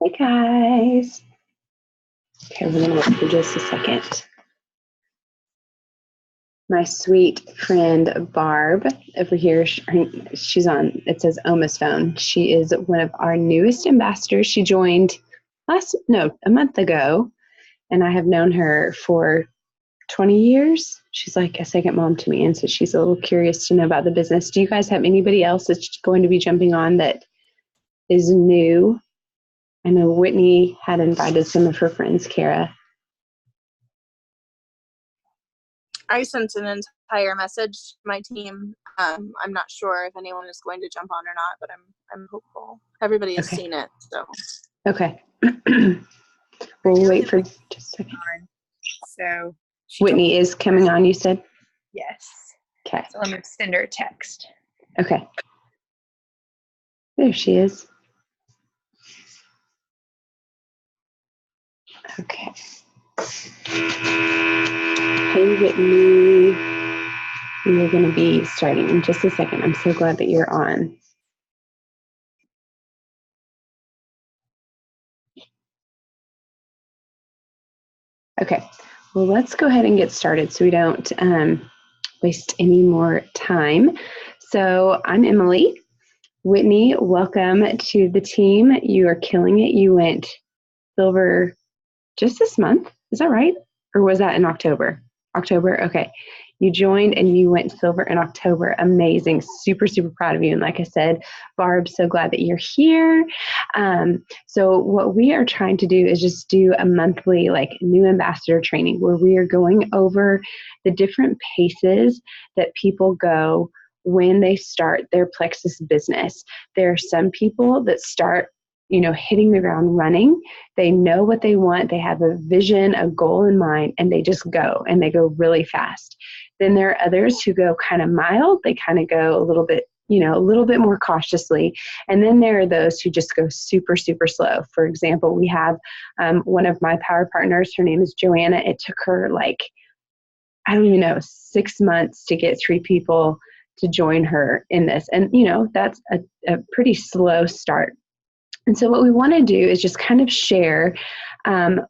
Hey guys. Okay, we're gonna wait for just a second. My sweet friend Barb over here, she's on, it says Oma's phone. She is one of our newest ambassadors. She joined a month ago, and I have known her for 20 years. She's like a second mom to me, and so she's a little curious to know about the business. Do you guys have anybody else that's going to be jumping on that is new? I know Whitney had invited some of her friends, Kara. I sent an entire message to my team. I'm not sure if anyone is going to jump on or not, but I'm hopeful. Everybody has seen it, so. Okay. We'll wait for just a second. So Whitney is coming on, you said? Yes. Okay. So let me send her a text. Okay. There she is. Okay. Hey, Whitney. We're going to be starting in just a second. I'm so glad that you're on. Okay. Well, let's go ahead and get started so we don't waste any more time. So I'm Emily. Whitney, welcome to the team. You are killing it. You went silver just this month. Is that right? Or was that in October? October? Okay. You joined and you went silver in October. Amazing. Super, super proud of you. And like I said, Barb, so glad that you're here. So what we are trying to do is just do a monthly new ambassador training where we are going over the different paces that people go when they start their Plexus business. There are some people that start hitting the ground running. They know what they want. They have a vision, a goal in mind, and they just go, and they go really fast. Then there are others who go kind of mild. They kind of go a little bit more cautiously. And then there are those who just go super, super slow. For example, we have one of my power partners. Her name is Joanna. It took her 6 months to get 3 people to join her in this. And, that's a pretty slow start. And so what we want to do is just kind of share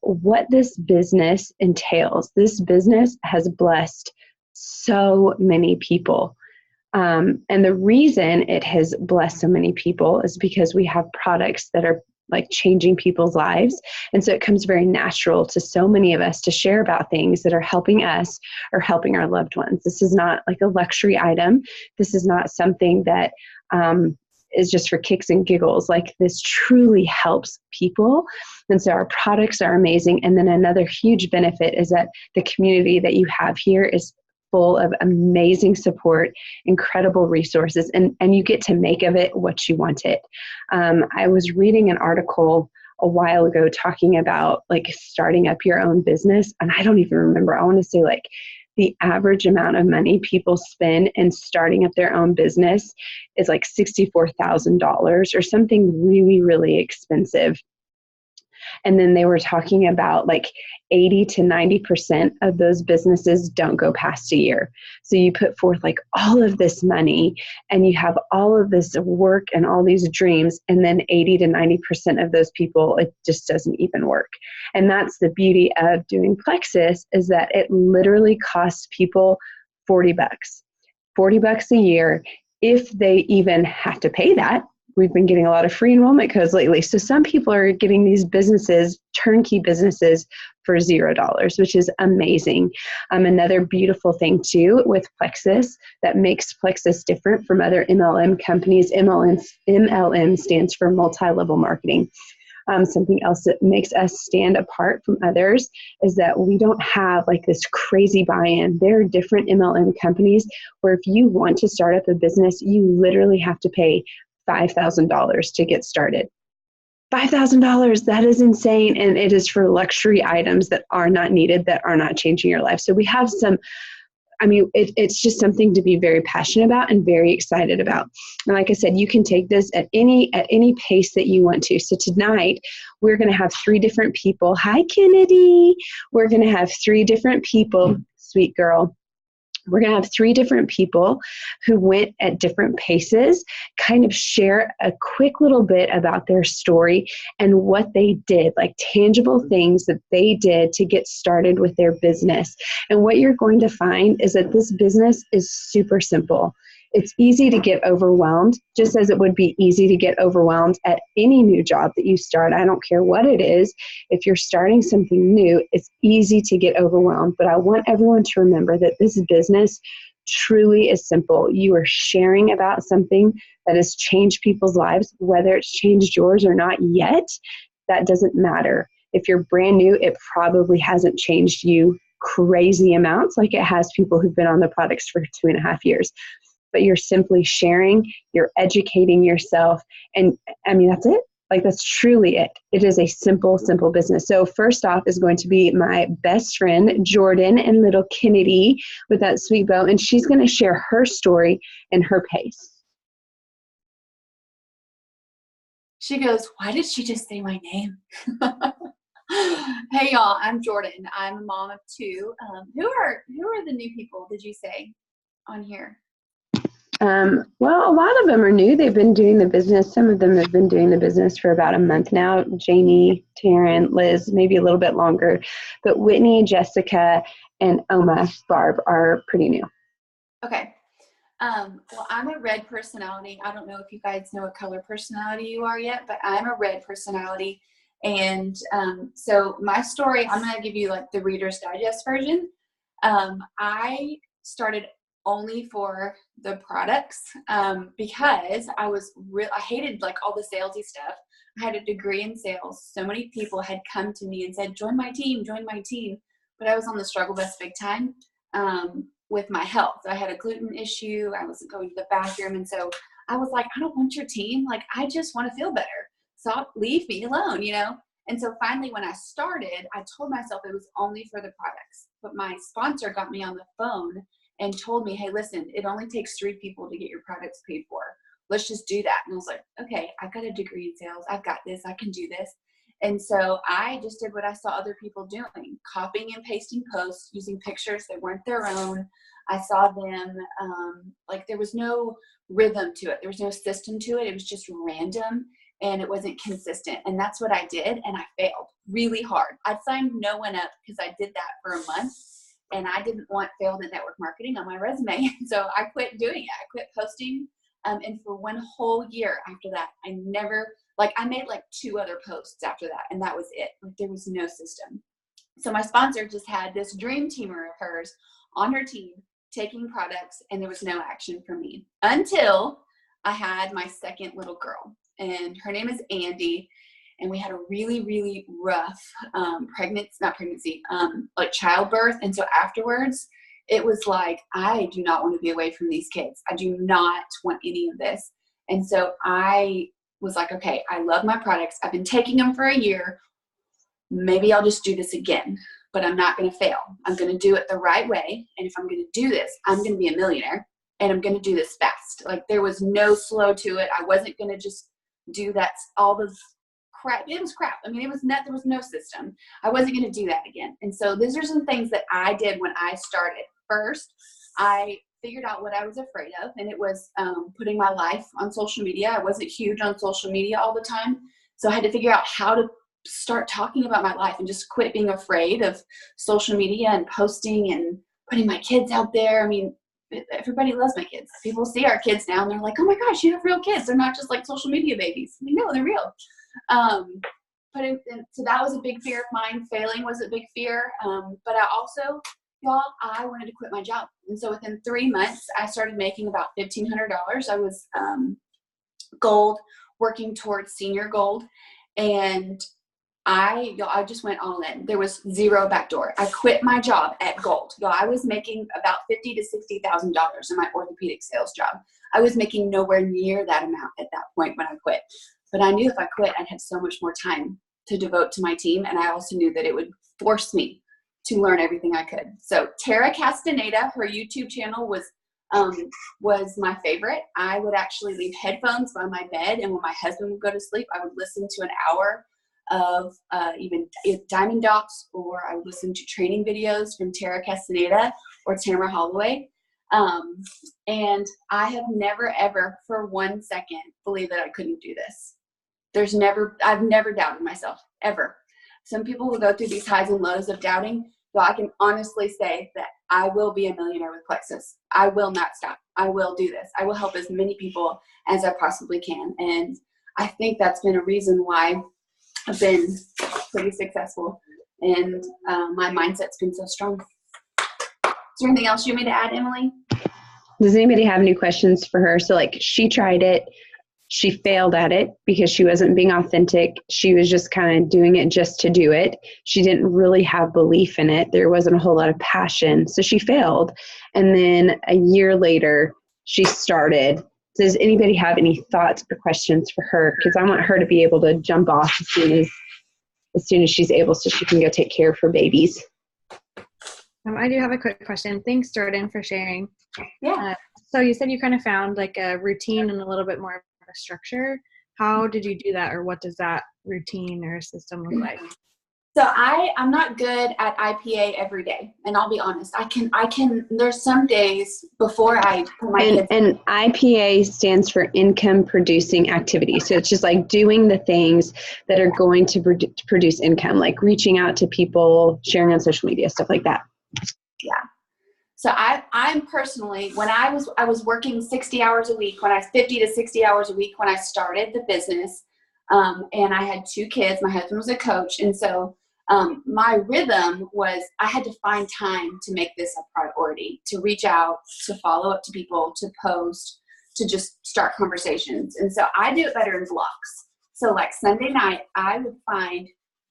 what this business entails. This business has blessed so many people. And the reason it has blessed so many people is because we have products that are changing people's lives. And so it comes very natural to so many of us to share about things that are helping us or helping our loved ones. This is not a luxury item. This is not something that is just for kicks and giggles. This truly helps people. And so our products are amazing. And then another huge benefit is that the community that you have here is full of amazing support, incredible resources, and you get to make of it what you want it. I was reading an article a while ago talking about starting up your own business. And I don't even remember, I want to say the average amount of money people spend in starting up their own business is $64,000 or something really, really expensive. And then they were talking about 80 to 90% of those businesses don't go past a year. So you put forth all of this money and you have all of this work and all these dreams, and then 80 to 90% of those people, it just doesn't even work. And that's the beauty of doing Plexus, is that it literally costs people $40 a year if they even have to pay that. We've been getting a lot of free enrollment codes lately. So some people are getting these businesses, turnkey businesses, for $0, which is amazing. Another beautiful thing too with Plexus that makes Plexus different from other MLM companies, MLM stands for multi-level marketing. Something else that makes us stand apart from others is that we don't have this crazy buy-in. There are different MLM companies where if you want to start up a business, you literally have to pay $5,000 to get started. $5,000, that is insane. And it is for luxury items that are not needed, that are not changing your life. So we have it's just something to be very passionate about and very excited about. And like I said, you can take this at any pace that you want to. So tonight, we're going to have 3 different people. Hi, Kennedy. We're going to have 3 different people, sweet girl. We're going to have 3 different people who went at different paces, kind of share a quick little bit about their story and what they did, like tangible things that they did to get started with their business. And what you're going to find is that this business is super simple. It's easy to get overwhelmed, just as it would be easy to get overwhelmed at any new job that you start. I don't care what it is. If you're starting something new, it's easy to get overwhelmed. But I want everyone to remember that this business truly is simple. You are sharing about something that has changed people's lives, whether it's changed yours or not yet. That doesn't matter. If you're brand new, it probably hasn't changed you crazy amounts like it has people who've been on the products for 2.5 years. But you're simply sharing, you're educating yourself. And I mean, that's it. Like, that's truly it. It is a simple, simple business. So first off is going to be my best friend, Jordan, and little Kennedy with that sweet bow. And she's going to share her story and her pace. She goes, why did she just say my name? Hey y'all, I'm Jordan. I'm a mom of 2. Who are the new people, did you say, on here? Well, a lot of them are new. They've been doing the business. Some of them have been doing the business for about a month now. Jamie, Taryn, Liz, maybe a little bit longer. But Whitney, Jessica, and Oma, Barb, are pretty new. Okay. Well, I'm a red personality. I don't know if you guys know what color personality you are yet, but I'm a red personality. And so my story, I'm going to give you like the Reader's Digest version. I started only for the products because I hated like all the salesy stuff. I had a degree in sales. So many people had come to me and said, join my team. But I was on the struggle bus big time with my health. I had a gluten issue. I wasn't going to the bathroom. And so I was like, I don't want your team. Like, I just want to feel better. Stop, leave me alone, you know? And so finally, when I started, I told myself it was only for the products. But my sponsor got me on the phone and told me, hey, listen, it only takes 3 people to get your products paid for. Let's just do that. And I was like, okay, I got a degree in sales. I've got this. I can do this. And so I just did what I saw other people doing, copying and pasting posts, using pictures that weren't their own. I saw them, like there was no rhythm to it. There was no system to it. It was just random and it wasn't consistent. And that's what I did. And I failed really hard. I signed no one up because I did that for a month. And I didn't want failed in network marketing on my resume. So I quit doing it. I quit posting. And for one whole year after that, I made like 2 other posts after that. And that was it. Like, there was no system. So my sponsor just had this dream teamer of hers on her team taking products, and there was no action for me until I had my second little girl. And her name is Andy. And we had a really, really rough childbirth. And so afterwards, it was like, I do not want to be away from these kids. I do not want any of this. And so I was like, okay, I love my products. I've been taking them for a year. Maybe I'll just do this again, but I'm not going to fail. I'm going to do it the right way. And if I'm going to do this, I'm going to be a millionaire, and I'm going to do this fast. Like, there was no slow to it. I wasn't going to just do that, all the crap. It was crap. I mean, there was no system. I wasn't going to do that again. And so these are some things that I did when I started. First, I figured out what I was afraid of, and it was putting my life on social media. I wasn't huge on social media all the time. So I had to figure out how to start talking about my life and just quit being afraid of social media and posting and putting my kids out there. I mean, everybody loves my kids. People see our kids now and they're like, oh my gosh, you have real kids. They're not just like social media babies. I mean, no, they're real. So that was a big fear of mine. Failing was a big fear. But I also, I wanted to quit my job. And so within 3 months, I started making about $1,500. I was gold, working towards senior gold. And I just went all in. There was zero backdoor. I quit my job at gold. I was making about $50,000 to $60,000 in my orthopedic sales job. I was making nowhere near that amount at that point when I quit. But I knew if I quit, I'd have so much more time to devote to my team. And I also knew that it would force me to learn everything I could. So Tara Castaneda, her YouTube channel was my favorite. I would actually leave headphones by my bed. And when my husband would go to sleep, I would listen to an hour of even Diamond Docs, or I would listen to training videos from Tara Castaneda or Tamara Holloway. And I have never, ever for 1 second believed that I couldn't do this. I've never doubted myself, ever. Some people will go through these highs and lows of doubting, but I can honestly say that I will be a millionaire with Plexus. I will not stop. I will do this. I will help as many people as I possibly can. And I think that's been a reason why I've been pretty successful, and my mindset's been so strong. Is there anything else you want me to add, Emily? Does anybody have any questions for her? So like, she tried it. She failed at it because she wasn't being authentic. She was just kind of doing it just to do it. She didn't really have belief in it. There wasn't a whole lot of passion. So she failed. And then a year later, she started. Does anybody have any thoughts or questions for her? Because I want her to be able to jump off as soon as she's able, so she can go take care of her babies. I do have a quick question. Thanks, Jordan, for sharing. Yeah. So you said you kind of found like a routine and a little bit more of a structure. How did you do that, or what does that routine or system look like? So I'm not good at IPA every day, and I'll be honest. I can. There's some days before I put my kids. And IPA stands for income producing activity. So it's just like doing the things that are going to produce income, like reaching out to people, sharing on social media, stuff like that. Yeah. So I'm personally, when I was working 60 hours a week, 50 to 60 hours a week when I started the business, and I had 2 kids. My husband was a coach, and so my rhythm was I had to find time to make this a priority, to reach out, to follow up to people, to post, to just start conversations. And so I do it better in blocks. So like Sunday night, I would find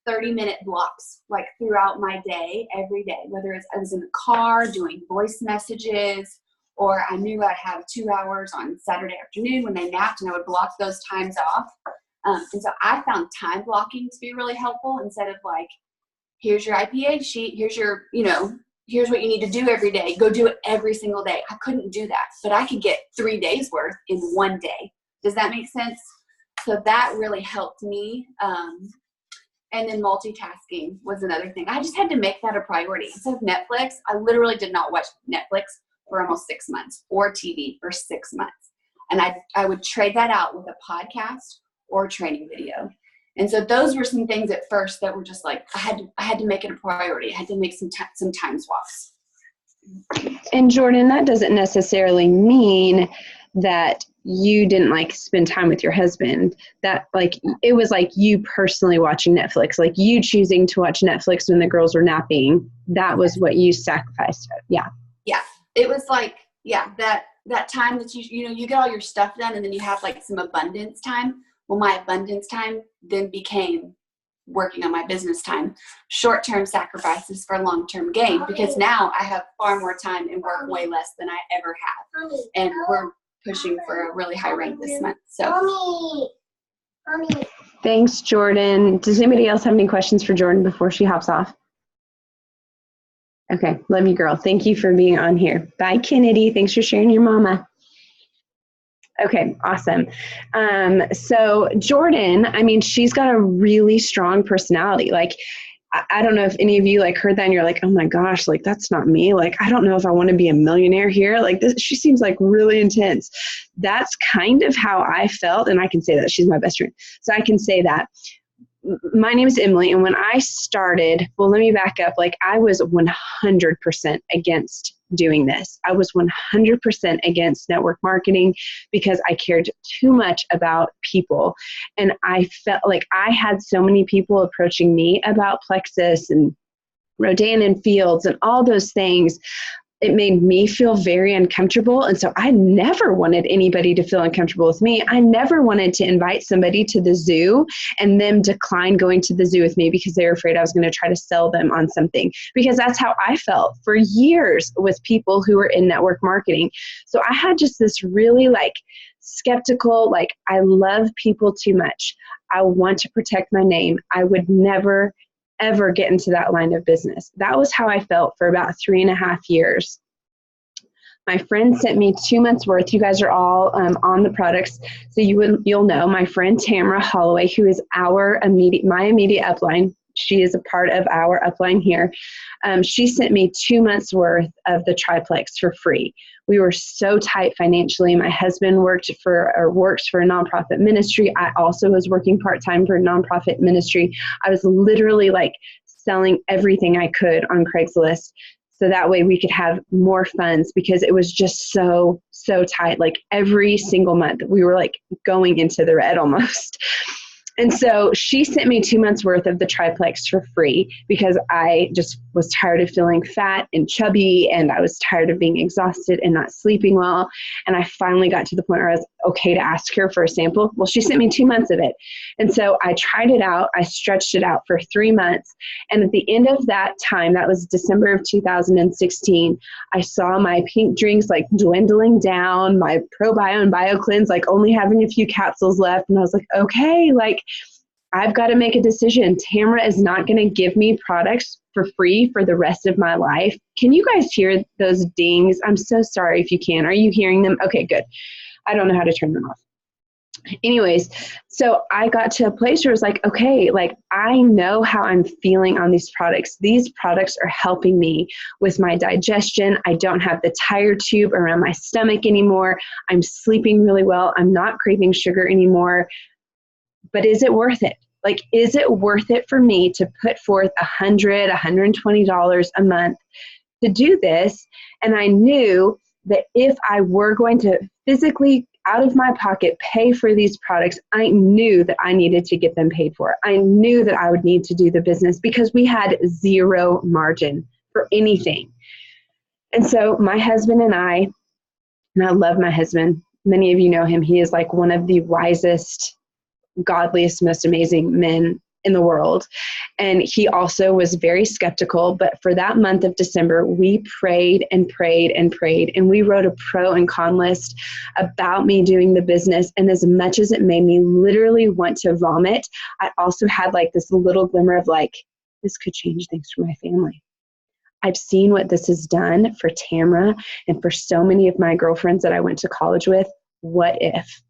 30-minute blocks like throughout my day, every day, whether it's I was in the car doing voice messages, or I knew I'd have 2 hours on Saturday afternoon when they napped, and I would block those times off. And so I found time blocking to be really helpful, instead of like, here's your IPA sheet, here's what you need to do every day. Go do it every single day. I couldn't do that, but I could get 3 days worth in one day. Does that make sense? So that really helped me. And then multitasking was another thing. I just had to make that a priority. Instead of Netflix, I literally did not watch Netflix for almost 6 months, or TV for 6 months. And I would trade that out with a podcast or training video. And so those were some things at first that were just like, I had to make it a priority. I had to make some time swaps. And Jordan, that doesn't necessarily mean that you didn't like spend time with your husband. That like, it was like you personally watching Netflix, like you choosing to watch Netflix when the girls were napping. That was what you sacrificed. Yeah. Yeah. It was like, yeah, that time that you get all your stuff done, and then you have like some abundance time. Well, my abundance time then became working on my business time. Short-term sacrifices for long-term gain, because now I have far more time and work way less than I ever have. And we're pushing for a really high rank this month. So, Thanks, Jordan. Does anybody else have any questions for Jordan before she hops off? Okay, love you, girl. Thank you for being on here. Bye, Kennedy. Thanks for sharing your mama. Okay, awesome. So Jordan, I mean, she's got a really strong personality. Like, I don't know if any of you like heard that and you're like, oh my gosh, like that's not me. Like, I don't know if I want to be a millionaire here. Like this, she seems like really intense. That's kind of how I felt. And I can say that she's my best friend. So I can say that. My name is Emily. And when I started, well, let me back up. Like I was 100% against doing this. I was 100% against network marketing because I cared too much about people. And I felt like I had so many people approaching me about Plexus and Rodan and Fields and all those things. It made me feel very uncomfortable. And so I never wanted anybody to feel uncomfortable with me. I never wanted to invite somebody to the zoo and them decline going to the zoo with me because they were afraid I was going to try to sell them on something, because that's how I felt for years with people who were in network marketing. So I had just this really like skeptical, like I love people too much. I want to protect my name. I would never ever get into that line of business. That was how I felt for about 3.5 years. My friend sent me 2 months worth. You guys are all on the products, so you'll know. My friend Tamara Holloway, who is my immediate upline, she is a part of our upline here. She sent me 2 months worth of the triplex for free. We were so tight financially. My husband works for a nonprofit ministry. I also was working part-time for a nonprofit ministry. I was literally like selling everything I could on Craigslist, so that way we could have more funds, because it was just so tight. Like every single month we were like going into the red almost. And so she sent me 2 months worth of the triplex for free, because I just was tired of feeling fat and chubby, and I was tired of being exhausted and not sleeping well. And I finally got to the point where I was okay to ask her for a sample. Well, she sent me 2 months of it. And so I tried it out. I stretched it out for 3 months. And at the end of that time, that was December of 2016, I saw my pink drinks like dwindling down, my ProBio and BioCleanse like only having a few capsules left. And I was like, okay, like I've got to make a decision. Tamara is not going to give me products for free for the rest of my life. Can you guys hear those dings? I'm so sorry if you can. Are you hearing them? Okay, good. I don't know how to turn them off. Anyways, so I got to a place where it was like, okay, like I know how I'm feeling on these products. These products are helping me with my digestion. I don't have the tire tube around my stomach anymore. I'm sleeping really well. I'm not craving sugar anymore. But is it worth it? Like, is it worth it for me to put forth $100, $120 a month to do this? And I knew that if I were going to physically, out of my pocket, pay for these products, I knew that I needed to get them paid for. I knew that I would need to do the business, because we had zero margin for anything. And so my husband and I love my husband. Many of you know him. He is like one of the wisest, godliest, most amazing men in the world. And he also was very skeptical. But for that month of December, we prayed and prayed and prayed. And we wrote a pro and con list about me doing the business. And as much as it made me literally want to vomit, I also had like this little glimmer of like, this could change things for my family. I've seen what this has done for Tamara and for so many of my girlfriends that I went to college with. What if?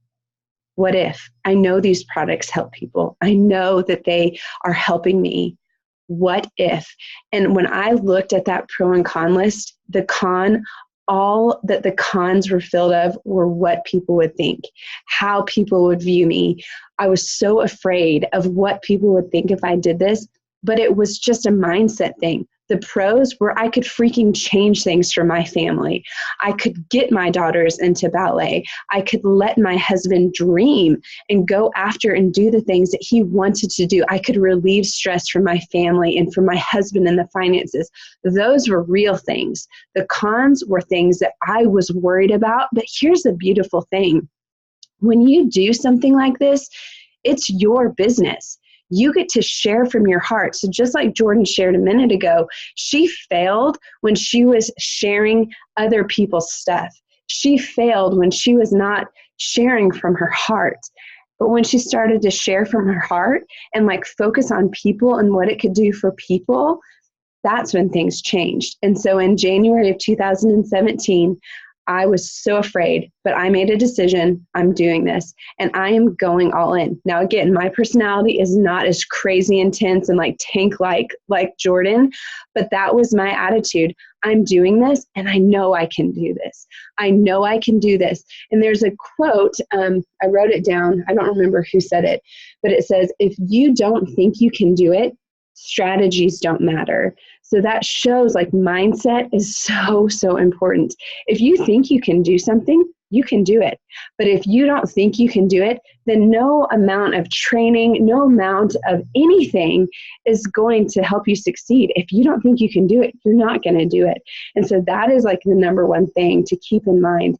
What if? I know these products help people. I know that they are helping me. What if? And when I looked at that pro and con list, all that the cons were filled of were what people would think, how people would view me. I was so afraid of what people would think if I did this, but it was just a mindset thing. The pros were I could freaking change things for my family. I could get my daughters into ballet. I could let my husband dream and go after and do the things that he wanted to do. I could relieve stress from my family and from my husband and the finances. Those were real things. The cons were things that I was worried about. But here's the beautiful thing. When you do something like this, it's your business. You get to share from your heart. So just like Jordan shared a minute ago, she failed when she was sharing other people's stuff. She failed when she was not sharing from her heart. But when she started to share from her heart and like focus on people and what it could do for people, that's when things changed. And so in January of 2017, I was so afraid, but I made a decision. I'm doing this and I am going all in. Now, again, my personality is not as crazy intense and like tank like Jordan, but that was my attitude. I'm doing this and I know I can do this. I know I can do this. And there's a quote, I wrote it down. I don't remember who said it, but it says, if you don't think you can do it, strategies don't matter. So that shows like mindset is so important. If you think you can do something, you can do it. But if you don't think you can do it, then no amount of training, no amount of anything is going to help you succeed. If you don't think you can do it, you're not going to do it. And so that is like the number one thing to keep in mind.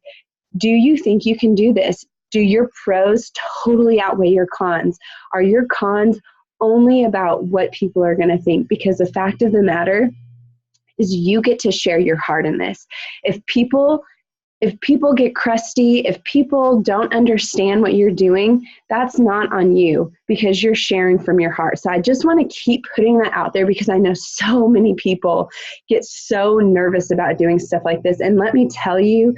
Do you think you can do this? Do your pros totally outweigh your cons? Are your cons only about what people are going to think? Because the fact of the matter is you get to share your heart in this. If people get crusty, if people don't understand what you're doing, that's not on you because you're sharing from your heart. So I just want to keep putting that out there because I know so many people get so nervous about doing stuff like this. And let me tell you,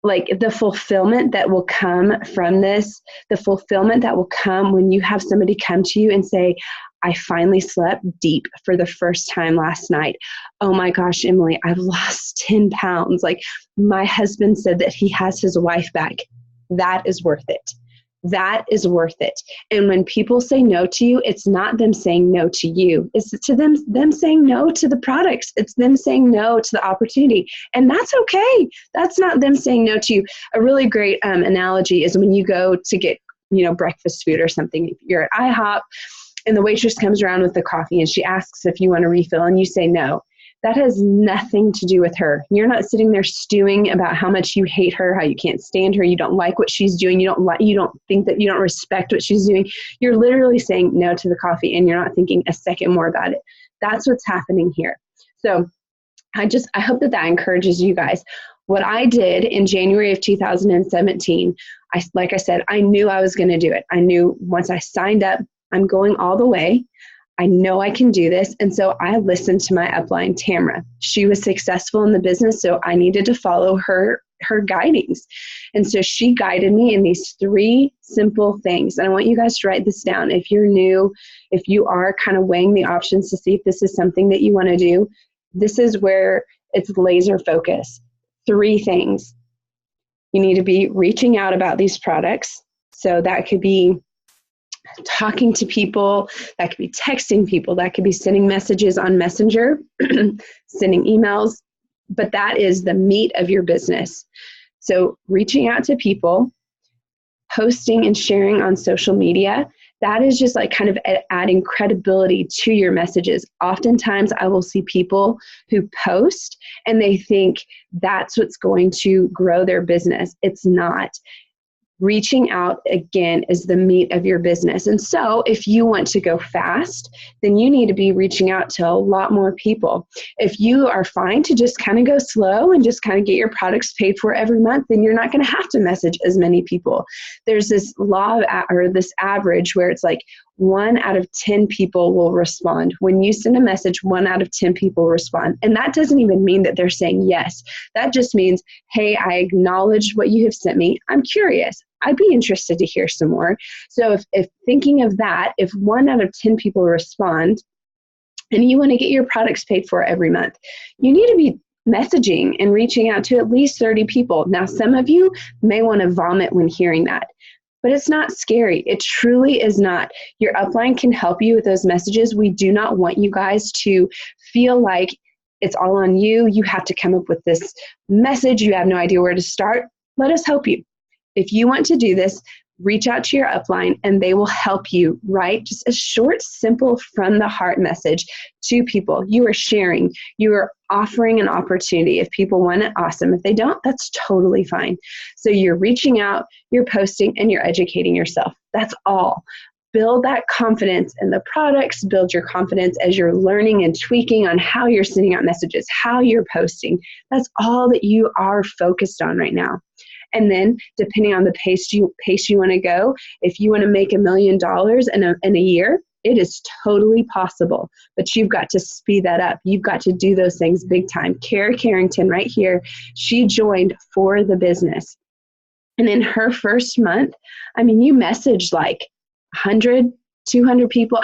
like the fulfillment that will come from this, the fulfillment that will come when you have somebody come to you and say, I finally slept deep for the first time last night. Oh my gosh, Emily, I've lost 10 pounds. Like, my husband said that he has his wife back. That is worth it. That is worth it. And when people say no to you, it's not them saying no to you. It's to them saying no to the products. It's them saying no to the opportunity. And that's okay. That's not them saying no to you. A really great analogy is when you go to get, breakfast food or something. If you're at IHOP and the waitress comes around with the coffee and she asks if you want a refill and you say no. That has nothing to do with her. You're not sitting there stewing about how much you hate her, how you can't stand her, you don't like what she's doing, you don't think that, you don't respect what she's doing. You're literally saying no to the coffee and you're not thinking a second more about it. That's what's happening here. So I hope that encourages you guys. What I did in January of 2017, like I said, I knew I was going to do it. I knew once I signed up, I'm going all the way. I know I can do this. And so I listened to my upline, Tamara. She was successful in the business, so I needed to follow her guidings. And so she guided me in these 3 simple things. And I want you guys to write this down. If you're new, if you are kind of weighing the options to see if this is something that you want to do, this is where it's laser focus. 3 things. You need to be reaching out about these products. So that could be talking to people, that could be texting people, that could be sending messages on Messenger, sending emails, but that is the meat of your business. So reaching out to people, posting and sharing on social media, that is just like kind of adding credibility to your messages. Oftentimes I will see people who post and they think that's what's going to grow their business. It's not. Reaching out, again, is the meat of your business. And so if you want to go fast, then you need to be reaching out to a lot more people. If you are fine to just kind of go slow and just kind of get your products paid for every month, then you're not going to have to message as many people. There's this law or this average where it's like 1 out of 10 people will respond. When you send a message, 1 out of 10 people respond. And that doesn't even mean that they're saying yes. That just means, hey, I acknowledged what you have sent me. I'm curious. I'd be interested to hear some more. So if thinking of that, if 1 out of 10 people respond and you want to get your products paid for every month, you need to be messaging and reaching out to at least 30 people. Now, some of you may want to vomit when hearing that, but it's not scary. It truly is not. Your upline can help you with those messages. We do not want you guys to feel like it's all on you. You have to come up with this message. You have no idea where to start. Let us help you. If you want to do this, reach out to your upline and they will help you write just a short, simple, from the heart message to people. You are sharing. You are offering an opportunity. If people want it, awesome. If they don't, that's totally fine. So you're reaching out, you're posting, and you're educating yourself. That's all. Build that confidence in the products. Build your confidence as you're learning and tweaking on how you're sending out messages, how you're posting. That's all that you are focused on right now. And then depending on the pace you want to go, if you want to make $1 million in a year, it is totally possible, but you've got to speed that up. You've got to do those things big time. Kara Carrington right here, she joined for the business. And in her first month, you messaged like 100, 200 people.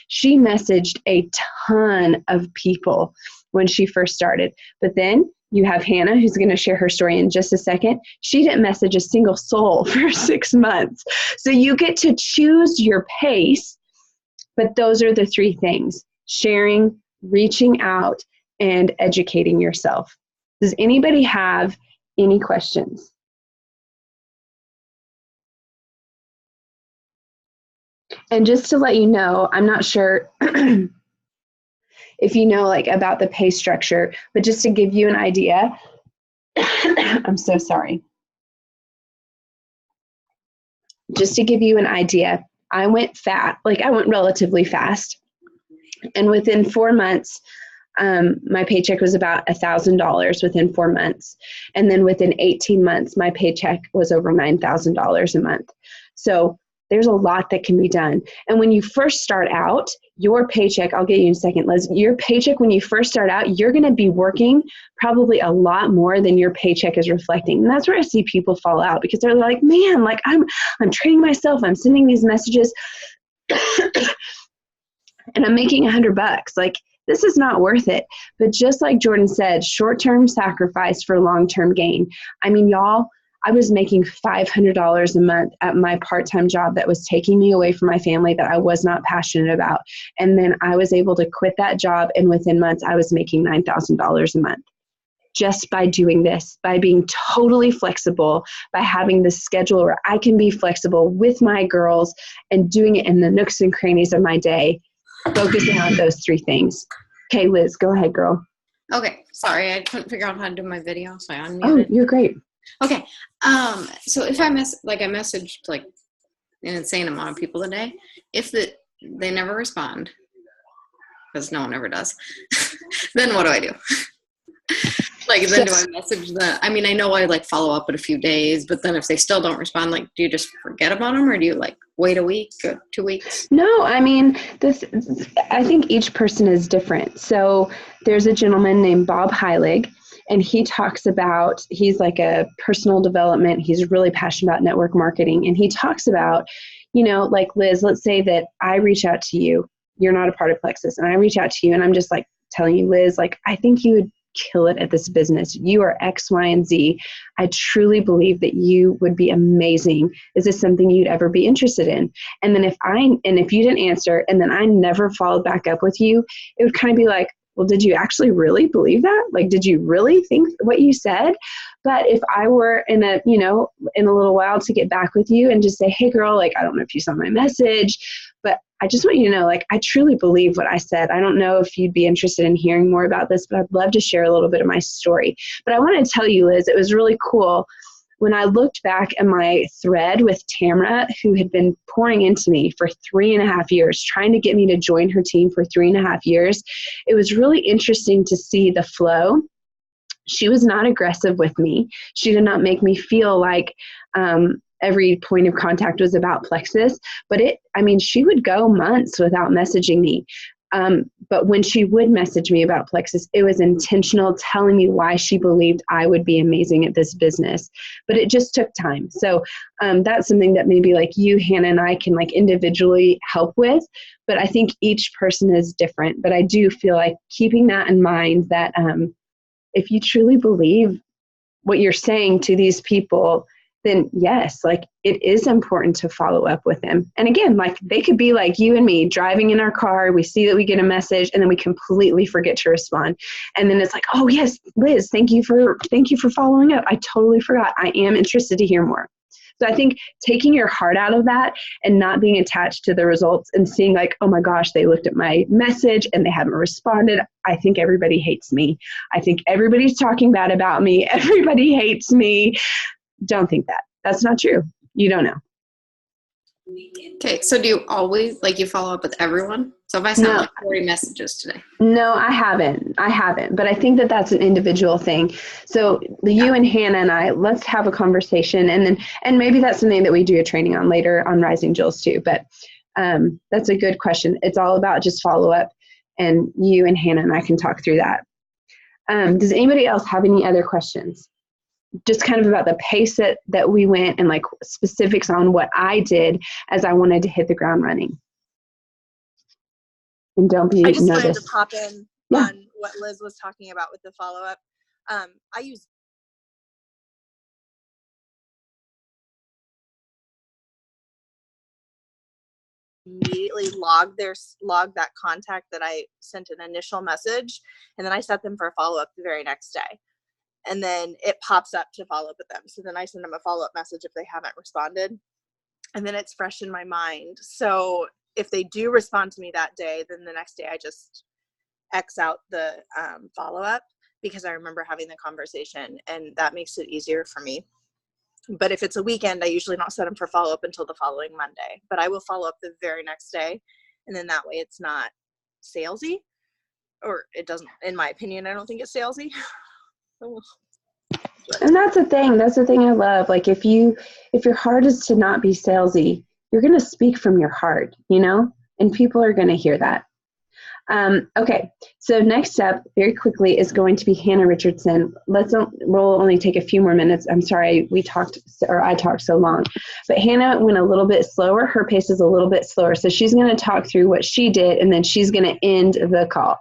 She messaged a ton of people when she first started. But then you have Hannah, who's going to share her story in just a second. She didn't message a single soul for 6 months. So you get to choose your pace, but those are the 3 things: sharing, reaching out, and educating yourself. Does anybody have any questions? And just to let you know, I'm not sure if you know about the pay structure, but just to give you an idea, I'm so sorry. Just to give you an idea, I went relatively fast. And within 4 months, my paycheck was about $1,000 within 4 months. And then within 18 months, my paycheck was over $9,000 a month. So there's a lot that can be done. And when you first start out, your paycheck, I'll get you in a second, Liz, your paycheck when you first start out, you're going to be working probably a lot more than your paycheck is reflecting. And that's where I see people fall out, because they're like, man, I'm training myself. I'm sending these messages. and I'm making $100. Like, this is not worth it. But just like Jordan said, short-term sacrifice for long-term gain. I mean, y'all, I was making $500 a month at my part-time job that was taking me away from my family that I was not passionate about. And then I was able to quit that job, and within months, I was making $9,000 a month. Just by doing this, by being totally flexible, by having this schedule where I can be flexible with my girls and doing it in the nooks and crannies of my day, focusing on those three things. Okay, Liz, go ahead, girl. Okay, sorry, I couldn't figure out how to do my video, so I unmuted. Oh, you're great. Okay, so if I messaged like an insane amount of people a day, if they never respond, because no one ever does, then what do? Like, then do I message them? I mean, I know I like follow up in a few days, but then if they still don't respond, like, do you just forget about them, or do you like wait a week or 2 weeks? No, I mean, I think each person is different. So there's a gentleman named Bob Heilig, and he talks about, he's like a personal development. He's really passionate about network marketing. And he talks about, like Liz, let's say that I reach out to you. You're not a part of Plexus. And I reach out to you and I'm just like telling you, Liz, like, I think you would kill it at this business. You are X, Y, and Z. I truly believe that you would be amazing. Is this something you'd ever be interested in? And then if you didn't answer and then I never followed back up with you, it would kind of be like, well, did you actually really believe that? Like, did you really think what you said? But if I were in a little while to get back with you and just say, hey girl, like, I don't know if you saw my message, but I just want you to know, like, I truly believe what I said. I don't know if you'd be interested in hearing more about this, but I'd love to share a little bit of my story. But I want to tell you, Liz, it was really cool. When I looked back at my thread with Tamara, who had been pouring into me for 3.5 years, trying to get me to join her team for 3.5 years, it was really interesting to see the flow. She was not aggressive with me. She did not make me feel like every point of contact was about Plexus, but she would go months without messaging me. But when she would message me about Plexus, it was intentional, telling me why she believed I would be amazing at this business. But it just took time. So that's something that maybe like you, Hannah, and I can like individually help with. But I think each person is different. But I do feel like keeping that in mind, that if you truly believe what you're saying to these people, then yes, like it is important to follow up with them. And again, like they could be like you and me driving in our car. We see that we get a message and then we completely forget to respond. And then it's like, oh yes, Liz, thank you for following up. I totally forgot. I am interested to hear more. So I think taking your heart out of that and not being attached to the results and seeing like, oh my gosh, they looked at my message and they haven't responded. I think everybody hates me. I think everybody's talking bad about me. Everybody hates me. Don't think that. That's not true. You don't know. Okay, so do you always, like, you follow up with everyone? So if I sent like 40 messages today. No, I haven't. But I think that that's an individual thing. So you and Hannah and I, let's have a conversation, and maybe that's something that we do a training on later on Rising Jewels too. But that's a good question. It's all about just follow up, and you and Hannah and I can talk through that. Does anybody else have any other questions? Just kind of about the pace that we went and like specifics on what I did as I wanted to hit the ground running. And don't be nervous. I just nervous. wanted to pop in on what Liz was talking about with the follow-up. I use immediately log that contact that I sent an initial message, and then I set them for a follow-up the very next day. And then it pops up to follow up with them. So then I send them a follow-up message if they haven't responded. And then it's fresh in my mind. So if they do respond to me that day, then the next day I just X out the follow-up because I remember having the conversation, and that makes it easier for me. But if it's a weekend, I usually don't set them for follow-up until the following Monday. But I will follow up the very next day. And then that way it's not salesy. Or it doesn't, in my opinion, I don't think it's salesy. And that's the thing I love. Like if your heart is to not be salesy, you're going to speak from your heart, and people are going to hear that. Okay, so next up, very quickly, is going to be Hannah Richardson. We'll only take a few more minutes. I'm sorry I talked so long. But Hannah went a little bit slower. Her pace is a little bit slower. So she's going to talk through what she did, and then she's going to end the call.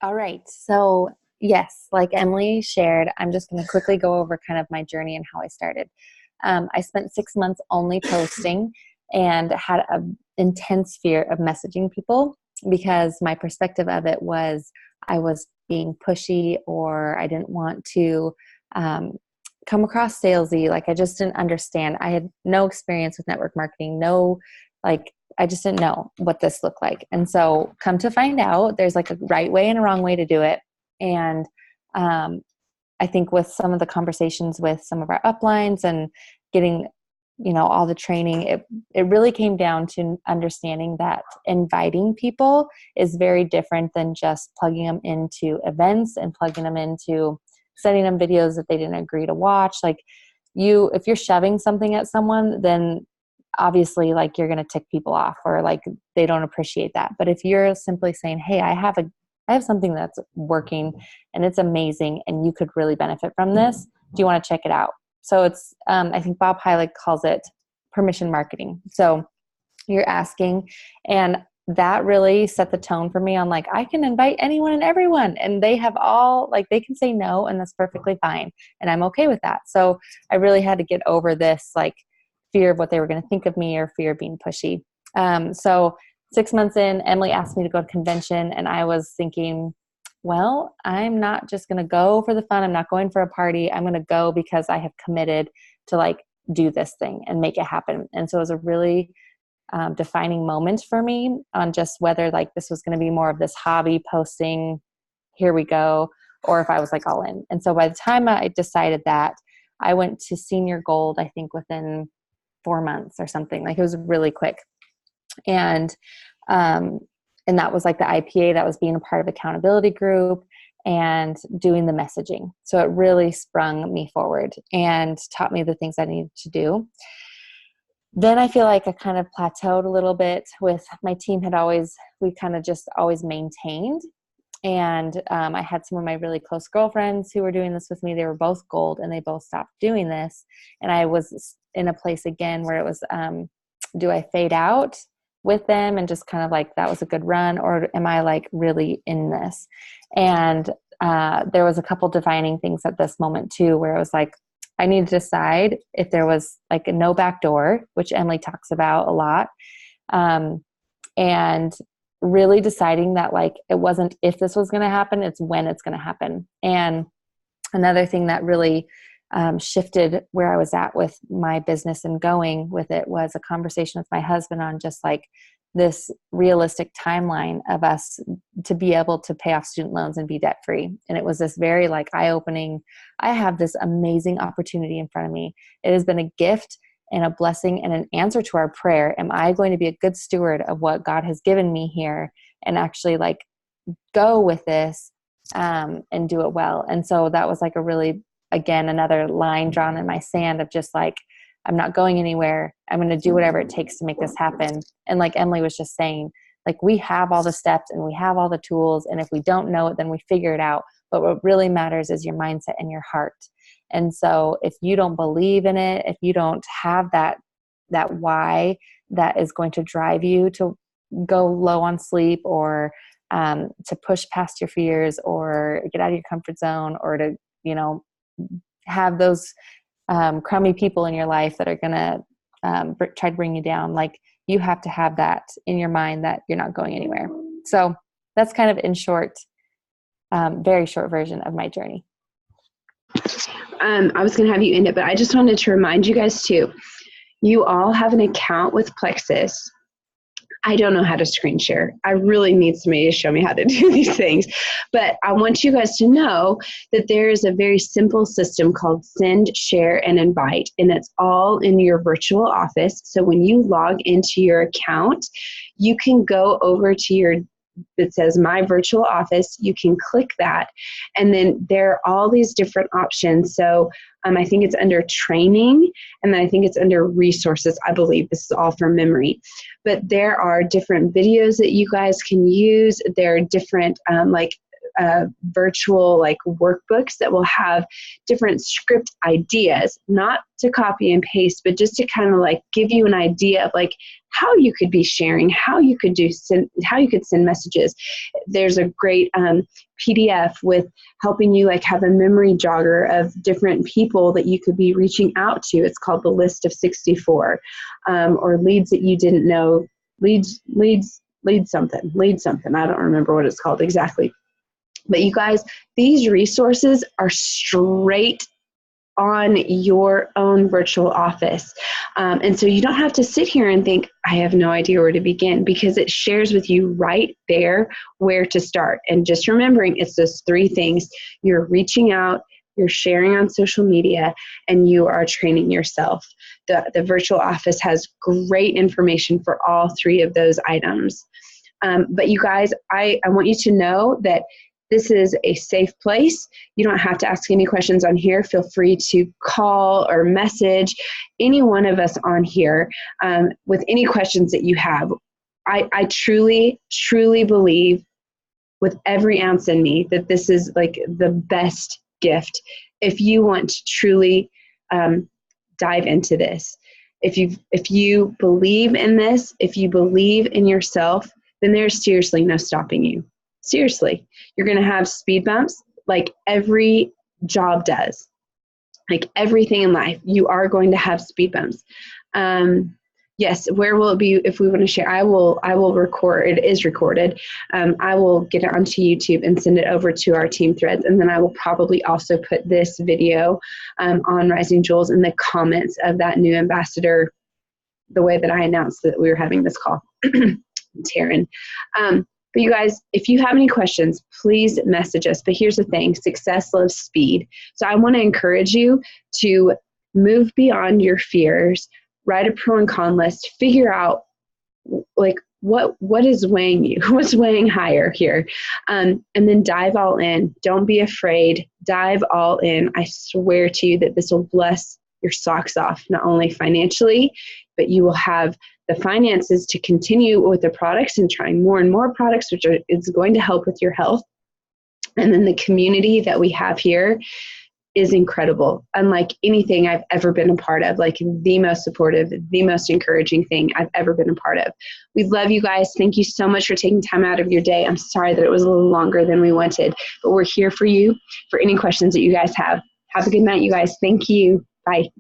All right. So yes, like Emily shared, I'm just going to quickly go over kind of my journey and how I started. I spent 6 months only posting and had an intense fear of messaging people because my perspective of it was I was being pushy, or I didn't want to come across salesy. Like, I just didn't understand. I had no experience with network marketing. I just didn't know what this looked like. And so come to find out, there's like a right way and a wrong way to do it. And I think with some of the conversations with some of our uplines and getting, all the training, it really came down to understanding that inviting people is very different than just plugging them into events and plugging them into sending them videos that they didn't agree to watch. Like, if you're shoving something at someone, then obviously like you're going to tick people off, or like they don't appreciate that. But if you're simply saying, hey, I have something that's working and it's amazing and you could really benefit from this, do you want to check it out? So it's, I think Bob Heilig calls it permission marketing. So you're asking, and that really set the tone for me on like, I can invite anyone and everyone, and they have all, like, they can say no, and that's perfectly fine. And I'm okay with that. So I really had to get over this, like, fear of what they were going to think of me, or fear of being pushy. So 6 months in, Emily asked me to go to convention, and I was thinking, well, I'm not just going to go for the fun. I'm not going for a party. I'm going to go because I have committed to like do this thing and make it happen. And so it was a really defining moment for me on just whether like this was going to be more of this hobby posting, here we go, or if I was like all in. And so by the time I decided that, I went to senior gold, I think within 4 months or something. Like, it was really quick. And that was like the IPA, that was being a part of accountability group and doing the messaging. So it really sprung me forward and taught me the things I needed to do. Then I feel like I kind of plateaued a little bit with my team. We kind of just always maintained. And I had some of my really close girlfriends who were doing this with me. They were both gold, and they both stopped doing this. And I was in a place again where it was, do I fade out with them and just kind of like, that was a good run, or am I like really in this? And there was a couple defining things at this moment too, where it was like, I need to decide if there was like a no back door, which Emily talks about a lot. And really deciding that like, it wasn't if this was going to happen, it's when it's going to happen. And another thing that really shifted where I was at with my business and going with it was a conversation with my husband on just like this realistic timeline of us to be able to pay off student loans and be debt free. And it was this very like eye-opening, I have this amazing opportunity in front of me. It has been a gift and a blessing and an answer to our prayer. Am I going to be a good steward of what God has given me here and actually like go with this and do it well? And so that was like a really, again, another line drawn in my sand of just like, I'm not going anywhere. I'm going to do whatever it takes to make this happen. And like Emily was just saying, like, we have all the steps and we have all the tools. And if we don't know it, then we figure it out. But what really matters is your mindset and your heart. And so if you don't believe in it, if you don't have that why that is going to drive you to go low on sleep, or to push past your fears, or get out of your comfort zone, or to, have those crummy people in your life that are going to try to bring you down. Like, you have to have that in your mind that you're not going anywhere. So that's kind of in short, very short version of my journey. I was going to have you end it, but I just wanted to remind you guys too, you all have an account with Plexus. I don't know how to screen share. I really need somebody to show me how to do these things. But I want you guys to know that there is a very simple system called send, share, and invite. And it's all in your virtual office. So when you log into your account, you can go over to your it says My Virtual Office. You can click that, and then there are all these different options. So I think it's under training, and then I think it's under resources. I believe this is all from memory. But there are different videos that you guys can use. There are different virtual like workbooks that will have different script ideas, not to copy and paste, but just to kind of like give you an idea of like how you could be sharing, how you could send messages. There's a great PDF with helping you like have a memory jogger of different people that you could be reaching out to. It's called the List of 64, or leads that you didn't know, leads something. I don't remember what it's called exactly. But you guys, these resources are straight on your own virtual office. And so you don't have to sit here and think, I have no idea where to begin, because it shares with you right there where to start. And just remembering, it's those three things. You're reaching out, you're sharing on social media, and you are training yourself. The virtual office has great information for all three of those items. But you guys, I want you to know that this is a safe place. You don't have to ask any questions on here. Feel free to call or message any one of us on here with any questions that you have. I truly, truly believe with every ounce in me that this is like the best gift. If you want to truly dive into this, if you believe in this, if you believe in yourself, then there's seriously no stopping you. Seriously, you're going to have speed bumps like every job does. Like everything in life, you are going to have speed bumps. Yes, where will it be if we want to share? I will record. It is recorded. I will get it onto YouTube and send it over to our team threads. And then I will probably also put this video on Rising Jewels in the comments of that new ambassador, the way that I announced that we were having this call. Taryn. But you guys, if you have any questions, please message us. But here's the thing, success loves speed. So I want to encourage you to move beyond your fears, write a pro and con list, figure out like what is weighing you, what's weighing higher here, and then dive all in. Don't be afraid, dive all in. I swear to you that this will bless your socks off, not only financially, but you will have the finances to continue with the products and trying more and more products, which is going to help with your health. And then the community that we have here is incredible. Unlike anything I've ever been a part of, like the most supportive, the most encouraging thing I've ever been a part of. We love you guys. Thank you so much for taking time out of your day. I'm sorry that it was a little longer than we wanted, but we're here for you for any questions that you guys have. Have a good night, you guys. Thank you. Bye.